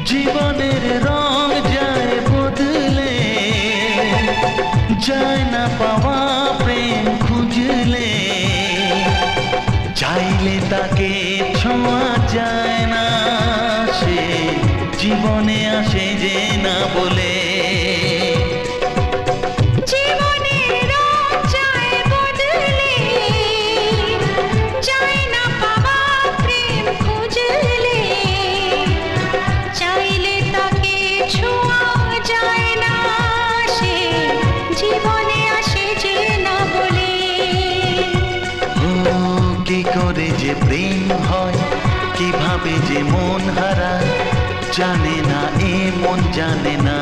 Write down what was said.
জীবনের রং যায় বদলে, যায় না পাওয়া প্রেম খুঁজলে, চাইলে তাকে ছোঁয়া যায় না, সে জীবনে আসে যে না বলে। কি করে যে প্রেম হয়, কিভাবে যে মন হারায়, জানে না এ মন জানে না।